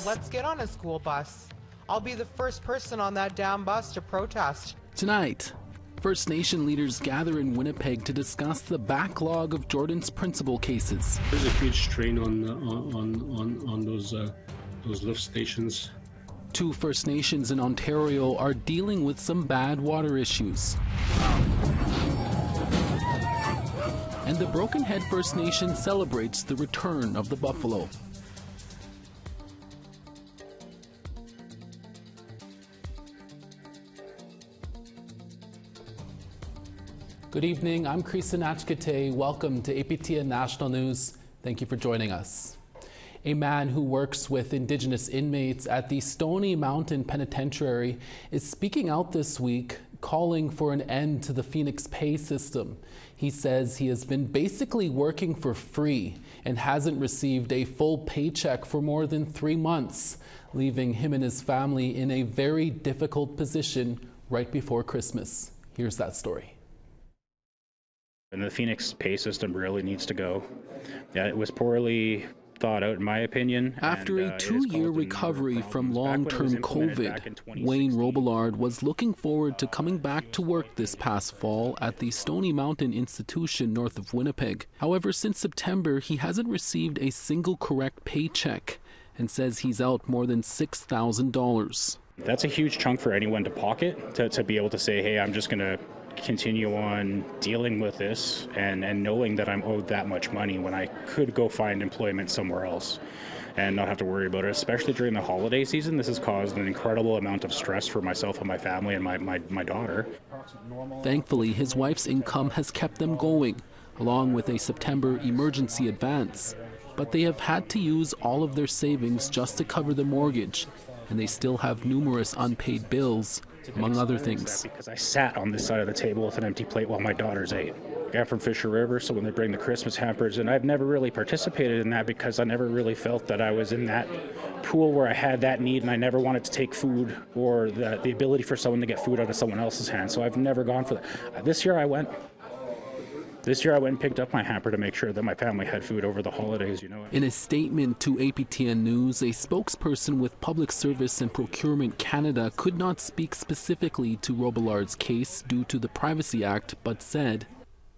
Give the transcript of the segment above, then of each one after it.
Let's get on a school bus. I'll be the first person on that damn bus to protest. Tonight, First Nation leaders gather in Winnipeg to discuss the backlog of Jordan's principal cases. There's a huge strain on those lift stations. 2 First Nations in Ontario are dealing with some bad water issues. And the Broken Head First Nation celebrates the return of the buffalo. Good evening, I'm Krisa Nachkate. Welcome to APTN National News. Thank you for joining us. A man who works with Indigenous inmates at the Stony Mountain Penitentiary is speaking out this week, calling for an end to the Phoenix pay system. He says he has been basically working for free and hasn't received a full paycheck for more than 3 months, leaving him and his family in a very difficult position right before Christmas. Here's that story. And the Phoenix pay system really needs to go. Yeah, it was poorly thought out, in my opinion. After a 2-year recovery from long-term COVID, Wayne Robillard was looking forward to coming back to work this past fall at the Stony Mountain Institution north of Winnipeg. However, since September, he hasn't received a single correct paycheck and says he's out more than $6,000. That's a huge chunk for anyone to pocket, to be able to say, hey, I'm just going to continue on dealing with this and knowing that I'm owed that much money when I could go find employment somewhere else and not have to worry about it, especially during the holiday season. This has caused an incredible amount of stress for myself and my family and my daughter. Thankfully, his wife's income has kept them going, along with a September emergency advance. But they have had to use all of their savings just to cover the mortgage, and they still have numerous unpaid bills, among other things. Because I sat on this side of the table with an empty plate while my daughters ate. I'm from Fisher River, so when they bring the Christmas hampers, and I've never really participated in that because I never really felt that I was in that pool where I had that need and I never wanted to take food or the ability for someone to get food out of someone else's hand. So I've never gone for that. This year I went and picked up my hamper to make sure that my family had food over the holidays, you know. In a statement to APTN News, a spokesperson with Public Service and Procurement Canada could not speak specifically to Robillard's case due to the Privacy Act, but said,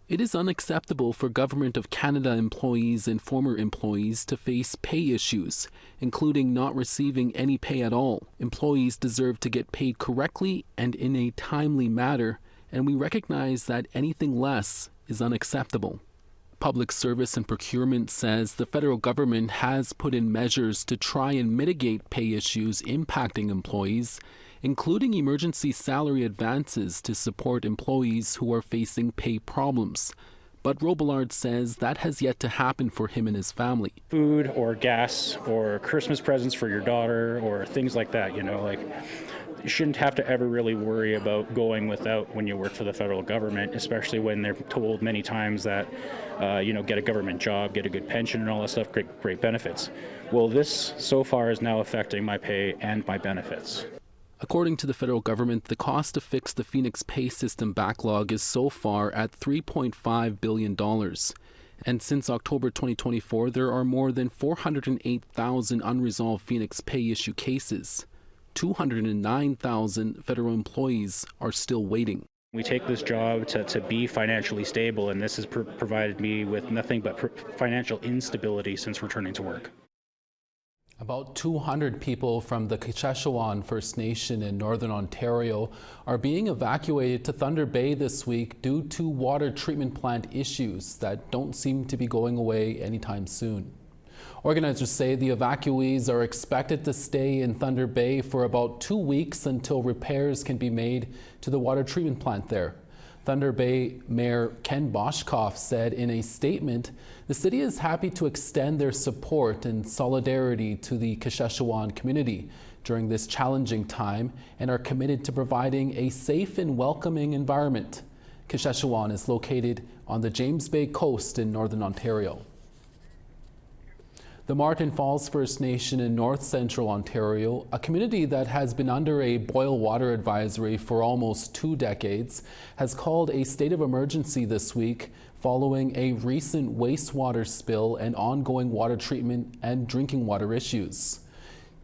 "It is unacceptable for Government of Canada employees and former employees to face pay issues, including not receiving any pay at all. Employees deserve to get paid correctly and in a timely manner, and we recognize that anything less is unacceptable." Public Service and Procurement says the federal government has put in measures to try and mitigate pay issues impacting employees, including emergency salary advances to support employees who are facing pay problems. But Robillard says that has yet to happen for him and his family. Food or gas or Christmas presents for your daughter or things like that, you know, like you shouldn't have to ever really worry about going without when you work for the federal government, especially when they're told many times that, get a government job, get a good pension and all that stuff, great benefits. Well, this so far is now affecting my pay and my benefits. According to the federal government, the cost to fix the Phoenix pay system backlog is so far at $3.5 billion. And since October 2024, there are more than 408,000 unresolved Phoenix pay issue cases. 209,000 federal employees are still waiting. We take this job to be financially stable, and this has provided me with nothing but financial instability since returning to work. About 200 people from the Kasheshawan First Nation in Northern Ontario are being evacuated to Thunder Bay this week due to water treatment plant issues that don't seem to be going away anytime soon. Organizers say the evacuees are expected to stay in Thunder Bay for about 2 weeks until repairs can be made to the water treatment plant there. Thunder Bay Mayor Ken Boshkoff said in a statement, the city is happy to extend their support and solidarity to the Kasheshawan community during this challenging time and are committed to providing a safe and welcoming environment. Kasheshawan is located on the James Bay coast in Northern Ontario. The Martin Falls First Nation in North Central Ontario, a community that has been under a boil water advisory for almost 2 decades, has called a state of emergency this week following a recent wastewater spill and ongoing water treatment and drinking water issues.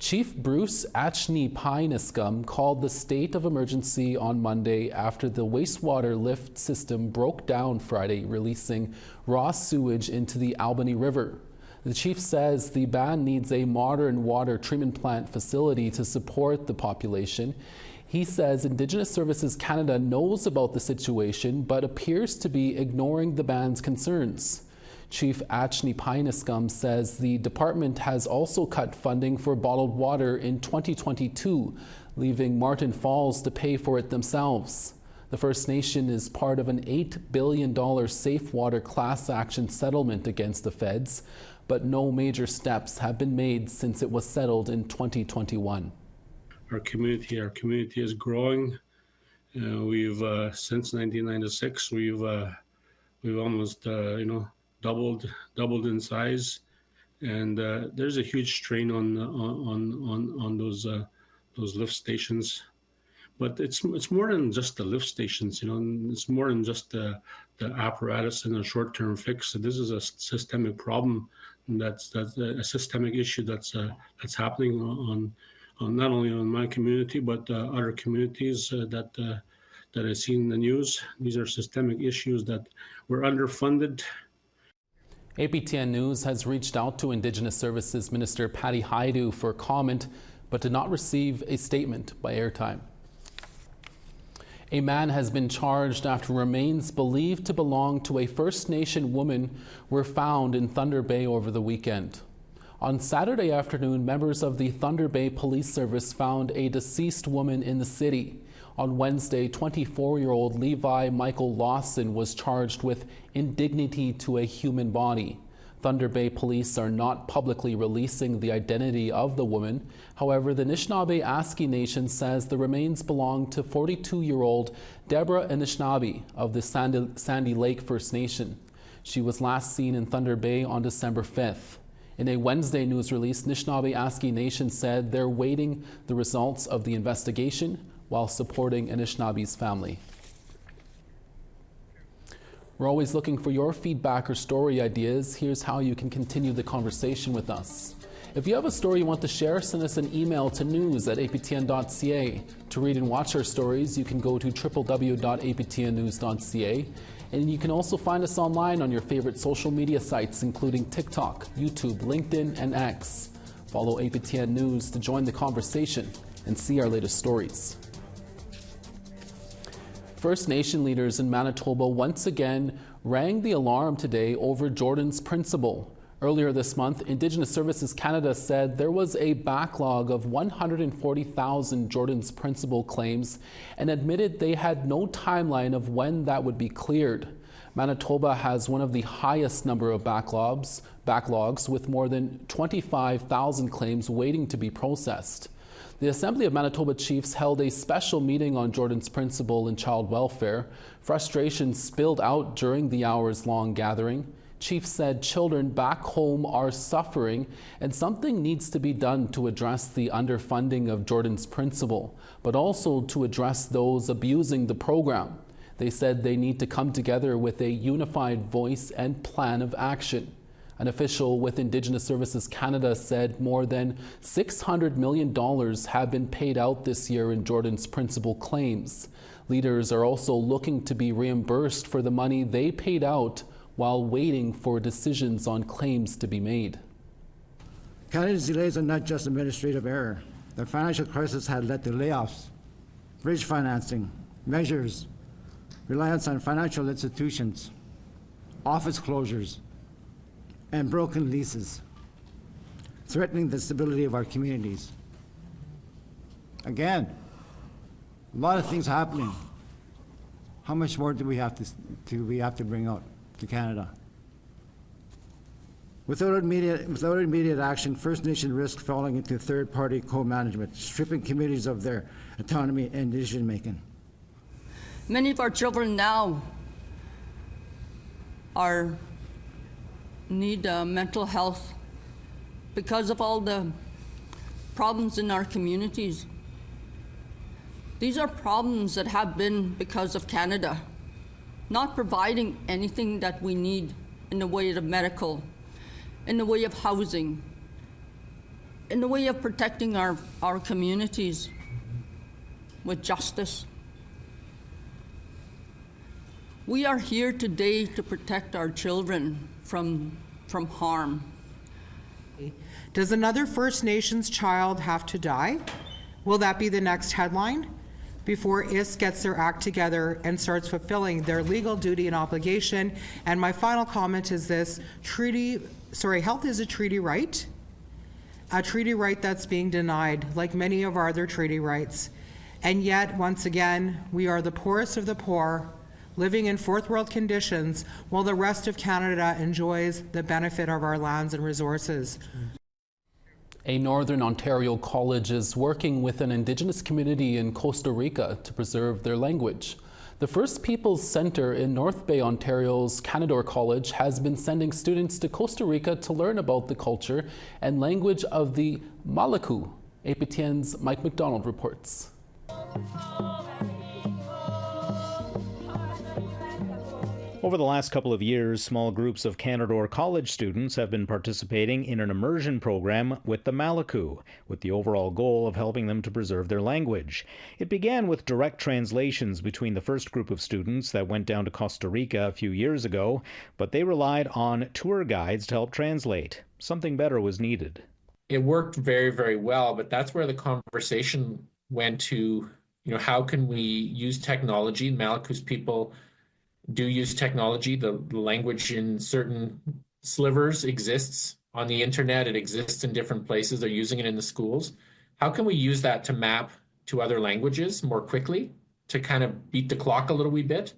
Chief Bruce Achny-Pyniscum called the state of emergency on Monday after the wastewater lift system broke down Friday, releasing raw sewage into the Albany River. The chief says the band needs a modern water treatment plant facility to support the population. He says Indigenous Services Canada knows about the situation but appears to be ignoring the band's concerns. Chief Achny-Pyniscum says the department has also cut funding for bottled water in 2022, leaving Martin Falls to pay for it themselves. The First Nation is part of an $8 billion safe water class action settlement against the feds, but no major steps have been made since it was settled in 2021. Our community is growing. We've since 1996 we've almost doubled in size, and there's a huge strain on those lift stations. But it's more than just the lift stations, it's more than just the apparatus and a short-term fix. This is a systemic problem. That's a systemic issue that's happening on not only on my community but other communities that I see in the news. These are systemic issues that we're underfunded. APTN News has reached out to Indigenous Services Minister Patty Hajdu for comment, but did not receive a statement by airtime. A man has been charged after remains believed to belong to a First Nation woman were found in Thunder Bay over the weekend. On Saturday afternoon, members of the Thunder Bay Police Service found a deceased woman in the city. On Wednesday, 24-year-old Levi Michael Lawson was charged with indignity to a human body. Thunder Bay police are not publicly releasing the identity of the woman. However, the Anishinaabe-Aski Nation says the remains belong to 42-year-old Deborah Anishinaabe of the Sandy Lake First Nation. She was last seen in Thunder Bay on December 5th. In a Wednesday news release, Anishinaabe-Aski Nation said they're waiting the results of the investigation while supporting Anishinabe's family. We're always looking for your feedback or story ideas. Here's how you can continue the conversation with us. If you have a story you want to share, send us an email to news@aptn.ca. To read and watch our stories, you can go to www.aptnnews.ca. And you can also find us online on your favorite social media sites, including TikTok, YouTube, LinkedIn, and X. Follow APTN News to join the conversation and see our latest stories. First Nation leaders in Manitoba once again rang the alarm today over Jordan's Principle. Earlier this month, Indigenous Services Canada said there was a backlog of 140,000 Jordan's Principle claims and admitted they had no timeline of when that would be cleared. Manitoba has one of the highest number of backlogs with more than 25,000 claims waiting to be processed. The Assembly of Manitoba Chiefs held a special meeting on Jordan's Principle and child welfare. Frustration spilled out during the hours-long gathering. Chiefs said children back home are suffering and something needs to be done to address the underfunding of Jordan's Principle, but also to address those abusing the program. They said they need to come together with a unified voice and plan of action. An official with Indigenous Services Canada said more than $600 million have been paid out this year in Jordan's Principle claims. Leaders are also looking to be reimbursed for the money they paid out while waiting for decisions on claims to be made. Canada's delays are not just administrative error. The financial crisis had led to layoffs, bridge financing, measures, reliance on financial institutions, office closures, and broken leases, threatening the stability of our communities. Again, a lot of things happening. How much more do we have to bring out to Canada? Without immediate action, First Nation risk falling into third-party co-management, stripping communities of their autonomy and decision-making. Many of our children now need mental health because of all the problems in our communities. These are problems that have been because of Canada not providing anything that we need in the way of medical, in the way of housing, in the way of protecting our communities with justice. We are here today to protect our children from harm. Does another First Nations child have to die? Will that be the next headline? Before ISK gets their act together and starts fulfilling their legal duty and obligation. And my final comment is this: health is a treaty right that's being denied, like many of our other treaty rights. And yet, once again, we are the poorest of the poor, living in fourth world conditions, while the rest of Canada enjoys the benefit of our lands and resources. A Northern Ontario college is working with an Indigenous community in Costa Rica to preserve their language. The First Peoples Centre in North Bay, Ontario's Canadore College has been sending students to Costa Rica to learn about the culture and language of the Malaku. APTN's Mike McDonald reports. Over the last couple of years, small groups of Canadore College students have been participating in an immersion program with the Malaku, with the overall goal of helping them to preserve their language. It began with direct translations between the first group of students that went down to Costa Rica a few years ago, but they relied on tour guides to help translate. Something better was needed. It worked very, very well, but that's where the conversation went to, how can we use technology? Malaku's people do use technology. The language in certain slivers exists on the internet. It exists in different places. They're using it in the schools. How can we use that to map to other languages more quickly, to kind of beat the clock a little wee bit?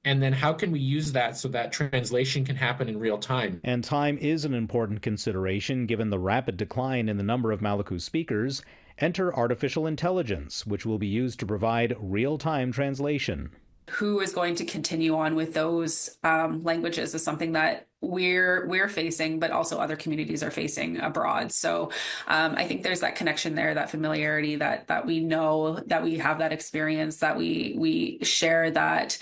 And then how can we use that so that translation can happen in real time? And time is an important consideration given the rapid decline in the number of Malaku speakers. Enter artificial intelligence, which will be used to provide real-time translation. Who is going to continue on with those languages is something that we're facing, but also other communities are facing abroad. So I think there's that connection there, that familiarity, that we know, that we have that experience, that we share that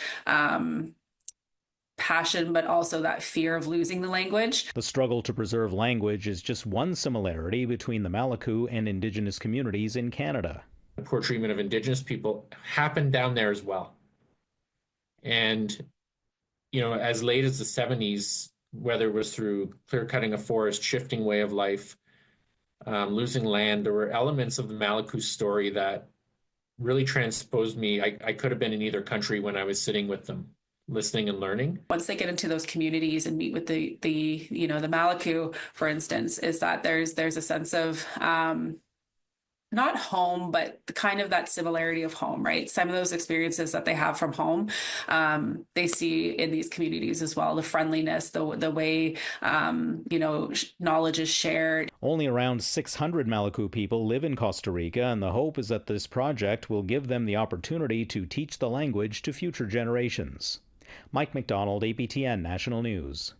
passion, but also that fear of losing the language. The struggle to preserve language is just one similarity between the Malaku and Indigenous communities in Canada. The poor treatment of Indigenous people happened down there as well. And, as late as the 70s, whether it was through clear-cutting a forest, shifting way of life, losing land, there were elements of the Malaku story that really transposed me. I could have been in either country when I was sitting with them, listening and learning. Once they get into those communities and meet with the Malaku, for instance, is that there's a sense of not home, but kind of that similarity of home, right? Some of those experiences that they have from home, they see in these communities as well. The friendliness, the way, knowledge is shared. Only around 600 Malaku people live in Costa Rica, and the hope is that this project will give them the opportunity to teach the language to future generations. Mike McDonald, APTN National News.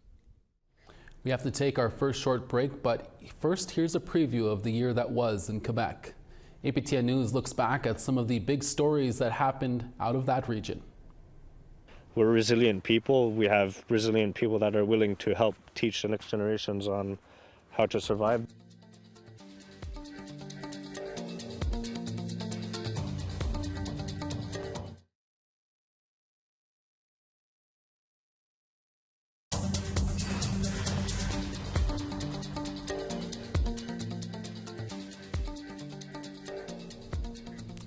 We have to take our first short break, but first here's a preview of the year that was in Quebec. APTN News looks back at some of the big stories that happened out of that region. We're resilient people. We have resilient people that are willing to help teach the next generations on how to survive.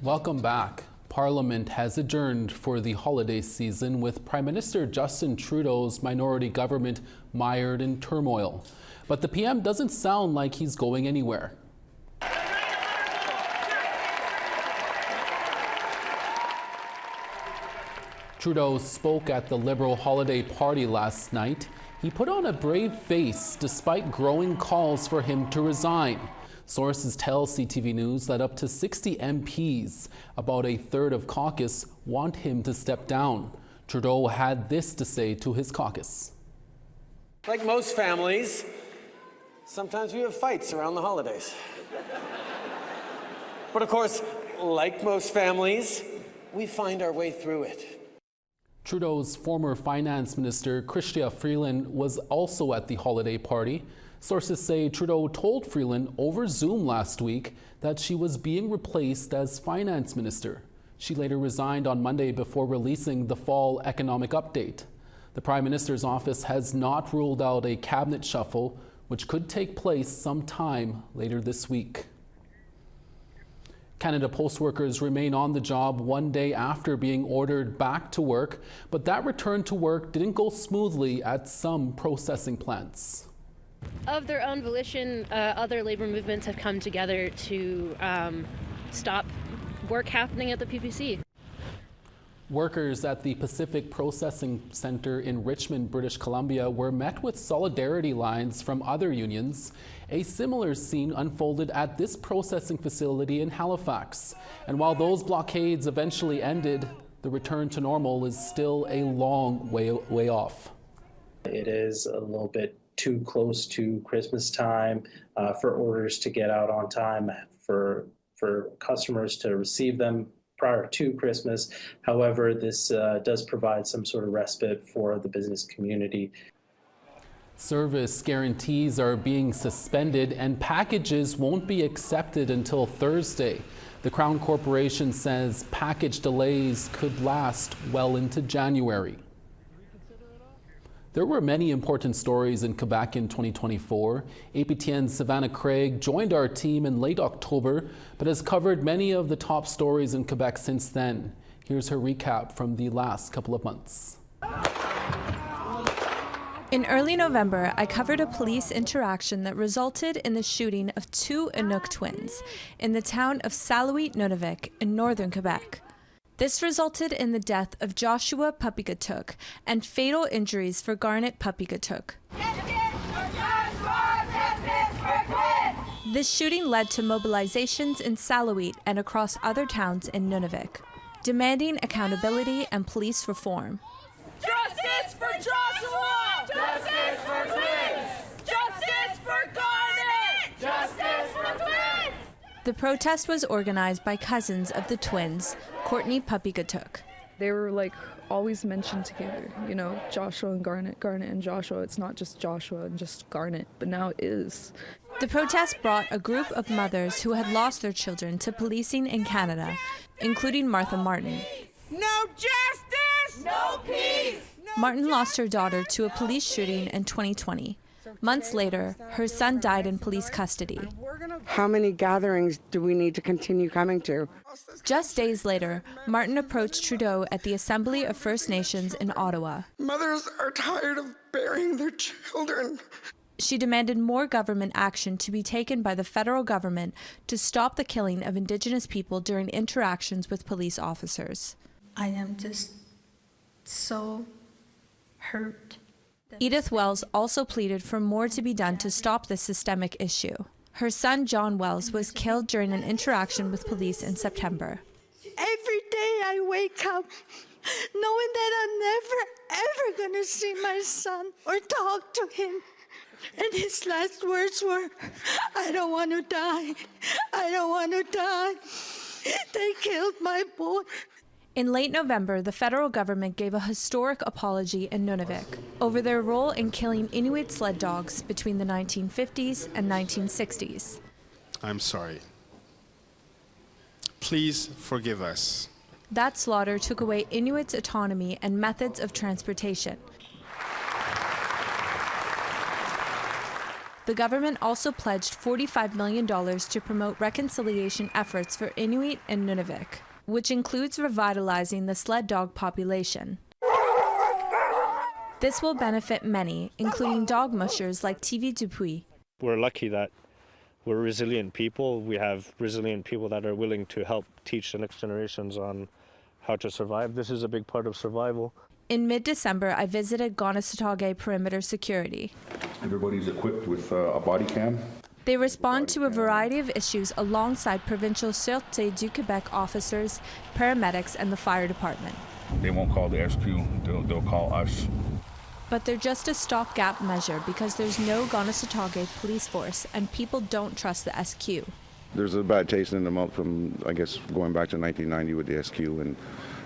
Welcome back. Parliament has adjourned for the holiday season with Prime Minister Justin Trudeau's minority government mired in turmoil. But the PM doesn't sound like he's going anywhere. Trudeau spoke at the Liberal holiday party last night. He put on a brave face despite growing calls for him to resign. Sources tell CTV News that up to 60 MPs, about a third of caucus, want him to step down. Trudeau had this to say to his caucus. Like most families, sometimes we have fights around the holidays. But of course, like most families, we find our way through it. Trudeau's former finance minister, Chrystia Freeland, was also at the holiday party. Sources say Trudeau told Freeland over Zoom last week that she was being replaced as finance minister. She later resigned on Monday before releasing the fall economic update. The Prime Minister's office has not ruled out a cabinet shuffle, which could take place sometime later this week. Canada Post workers remain on the job one day after being ordered back to work, but that return to work didn't go smoothly at some processing plants. Of their own volition, other labor movements have come together to stop work happening at the PPC. Workers at the Pacific Processing Centre in Richmond, British Columbia were met with solidarity lines from other unions. A similar scene unfolded at this processing facility in Halifax. And while those blockades eventually ended, the return to normal is still a long way off. It is a little bit too close to Christmas time for orders to get out on time, for customers to receive them prior to Christmas. However, this does provide some sort of respite for the business community. Service guarantees are being suspended and packages won't be accepted until Thursday. The Crown Corporation says package delays could last well into January. There were many important stories in Quebec in 2024. APTN's Savannah Craig joined our team in late October, but has covered many of the top stories in Quebec since then. Here's her recap from the last couple of months. In early November, I covered a police interaction that resulted in the shooting of two Inuk twins in the town of Salouit-Nunavik in northern Quebec. This resulted in the death of Joshua Puppygatuk and fatal injuries for Garnet Puppygatuk. This shooting led to mobilizations in Salouit and across other towns in Nunavik, demanding accountability and police reform. Justice for Joshua! Justice for twins! Justice for Garnet! Justice for twins! The protest was organized by cousins of the twins, Courtney Puppygatuk. They were always mentioned together, Joshua and Garnet, Garnet and Joshua. It's not just Joshua and just Garnet, but now it is. The protest brought a group of mothers who had lost their children to policing in Canada, including Martha Martin. No justice! No peace! Martin lost her daughter to a police shooting in 2020. Months later, her son died in police custody. How many gatherings do we need to continue coming to? Just days later, Martin approached Trudeau at the Assembly of First Nations in Ottawa. Mothers are tired of burying their children. She demanded more government action to be taken by the federal government to stop the killing of Indigenous people during interactions with police officers. I am just so hurt. Edith Wells also pleaded for more to be done to stop this systemic issue. Her son, John Wells, was killed during an interaction with police in September. Every day I wake up knowing that I'm never, ever going to see my son or talk to him. And his last words were, "I don't want to die. I don't want to die. They killed my boy." In late November, the federal government gave a historic apology in Nunavik over their role in killing Inuit sled dogs between the 1950s and 1960s. I'm sorry. Please forgive us. That slaughter took away Inuits' autonomy and methods of transportation. The government also pledged $45 million to promote reconciliation efforts for Inuit in Nunavik, which includes revitalizing the sled dog population. This will benefit many, including dog mushers like TV Dupuis. We're lucky that we're resilient people. We have resilient people that are willing to help teach the next generations on how to survive. This is a big part of survival. In mid-December, I visited Gonasatage Perimeter Security. Everybody's equipped with a body cam. They respond to a variety of issues alongside provincial Sûreté du Québec officers, paramedics, and the fire department. They won't call the SQ, they'll call us. But they're just a stopgap measure because there's no Gonasatage police force and people don't trust the SQ. There's a bad taste in the mouth from, I guess, going back to 1990 with the SQ and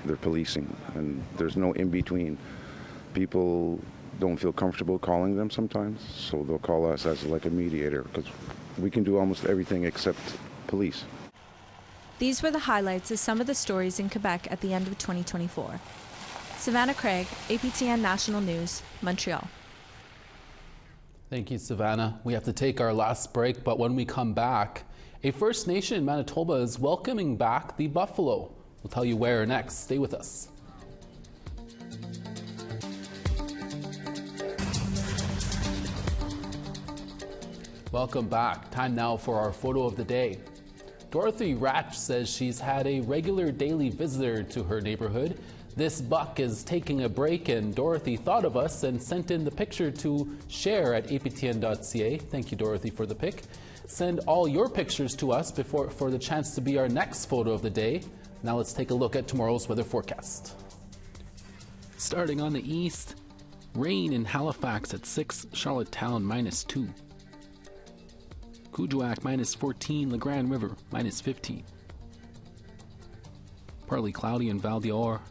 their policing, and there's no in-between. People don't feel comfortable calling them sometimes, so they'll call us as like a mediator, because we can do almost everything except police. These were the highlights of some of the stories in Quebec at the end of 2024. Savannah Craig, APTN National News, Montreal. Thank you, Savannah. We have to take our last break, but when we come back, a First Nation in Manitoba is welcoming back the buffalo. We'll tell you where next. Stay with us. Welcome back. Time now for our photo of the day. Dorothy Ratch says she's had a regular daily visitor to her neighborhood. This buck is taking a break, and Dorothy thought of us and sent in the picture to share at aptn.ca. Thank you, Dorothy, for the pic. Send all your pictures to us for the chance to be our next photo of the day. Now let's take a look at tomorrow's weather forecast. Starting on the east, rain in Halifax at 6, Charlottetown -2. Kuujjuaq -14, La Grande River -15. Partly cloudy in Val d'Or,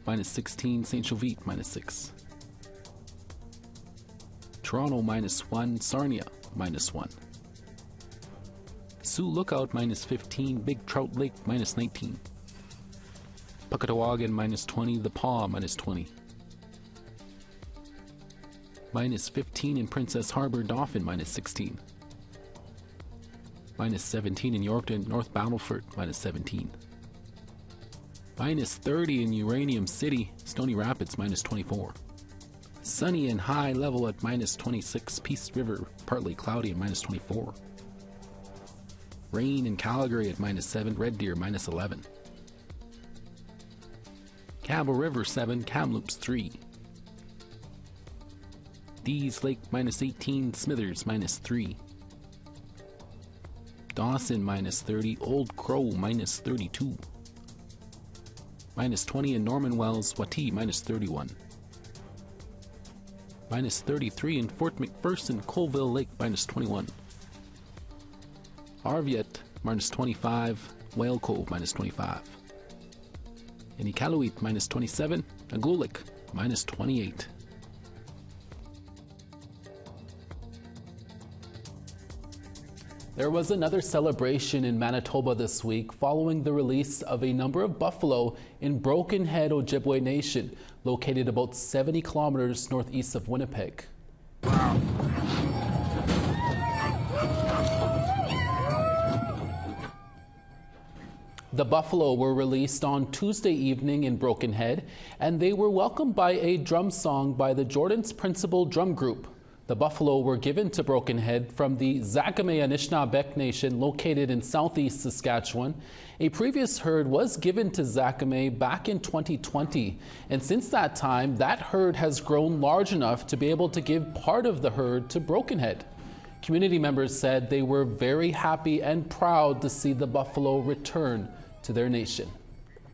-16, St. Jovite -6. Toronto -1, Sarnia -1. Sioux Lookout -15, Big Trout Lake -19. Puckatawagan -20, The Paw -20. -15 in Princess Harbor, Dauphin -16. -17 in Yorkton, North Battleford -17. -30 in Uranium City, Stony Rapids -24. Sunny and high level at -26, Peace River, partly cloudy at -24. Rain in Calgary at -7, Red Deer -11. Campbell River 7, Kamloops 3. Dease Lake -18, Smithers -3. Dawson -30, Old Crow -32. -20 in Norman Wells, Watee -31. -33 in Fort McPherson, Colville Lake -21. Arviat -25, Whale Cove -25. In Iqaluit -27, Aglulik -28. There was another celebration in Manitoba this week following the release of a number of buffalo in Broken Head, Ojibwe Nation, located about 70 kilometers northeast of Winnipeg. The buffalo were released on Tuesday evening in Broken Head, and they were welcomed by a drum song by the Jordan's Principal Drum Group. The buffalo were given to Broken Head from the Zakame Anishinaabe Nation located in southeast Saskatchewan. A previous herd was given to Zakame back in 2020, and since that time, that herd has grown large enough to be able to give part of the herd to Broken Head. Community members said they were very happy and proud to see the buffalo return to their nation.